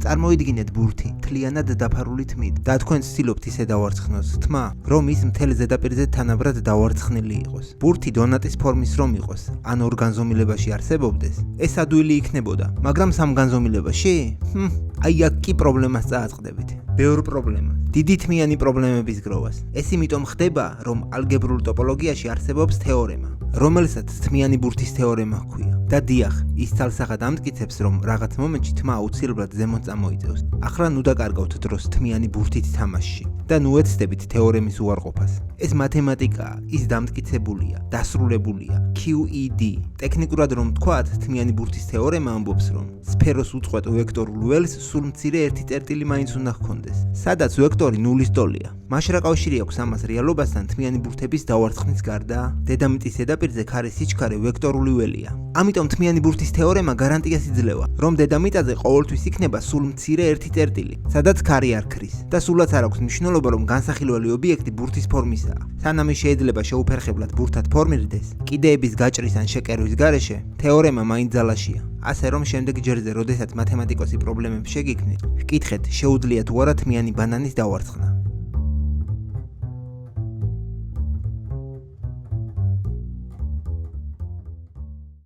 წარმოიდგინეთ ბურთი, მთლიანად დაფარული თმით და თქვენ ცდილობთ ისე დავარცხნოს თმა, რომ ის მთელ ზედაპირზე თანაბრად დავარცხნილი იყოს. ბურთი დონატის ფორმის რომ იყოს, ან ორ განზომილებაში არსებობდეს, ეს ადვილი იქნებოდა, მაგრამ სამ განზომილებაში? აი აქ კი პრობლემას წააწყდებით. ბევრ პრობლემას. დიდი თმიანი პრობლემების გროვას. ეს იმიტომ ხდება, რომ ალგებრულ ტოპოლოგიაში არსებობს თეორემა, რომელსაც თმიანი ბურთის თეორემა ჰქვია. და დიახ, ის ცალსახად ამტკიცებს, რომ რაღაც მომენტში თმა აუცილებლად ზემოთ წამოიწევს. ახლა ნუ დაკარგავთ დროს თმიანი ბურთით თამაშში და ნუ ეცდებით თეორემის უარყოფას. ეს მათემატიკაა, ის დამტკიცებულია, დასრულებულია, QED. ტექნიკურად რომ ვთქვათ, თმიანი ბურთის თეორემა ამბობს, რომ სფეროს უწყვეტ ვექტორულ ველს სულ მცირე ერთი წერტილი მაინც უნდა ჰქონდეს, სადაც ვექტორი ნულის ტოლია. მაშ რა კავშირი აქვს ამას რეალობასთან თმიანი ბურთების დავარცხნის გარდა? დედამიწის ზედაპირზე ქარის სიჩქარე ვექტორული ველია. ამიტომ თმიანი ბურთის თეორემა გარანტიას იძლევა, რომ დედამიწაზე ყოველთვის იქნება სულ მცირე ერთი წერტილი, სადაც ქარი არ ქრის და სულაც არ აქვს მნიშვნელობა, რომ განსახილველი ობიექტი ბურთის ფორმისაა. სანამ ის შეიძლება შეუფერხებლად ბურთად ფორმირდეს, კიდეების გაჭრის ან შეკერვის გარეშე, თეორემა მაინც ძალაშია. ასე რომ შემდეგ ჯერზე, როდესაც მათემატიკოსი პრობლემებს შეგიქმნით, ჰკითხეთ, შეუძლიათ თუ არა თმიანი ბანანის დავარცხნა.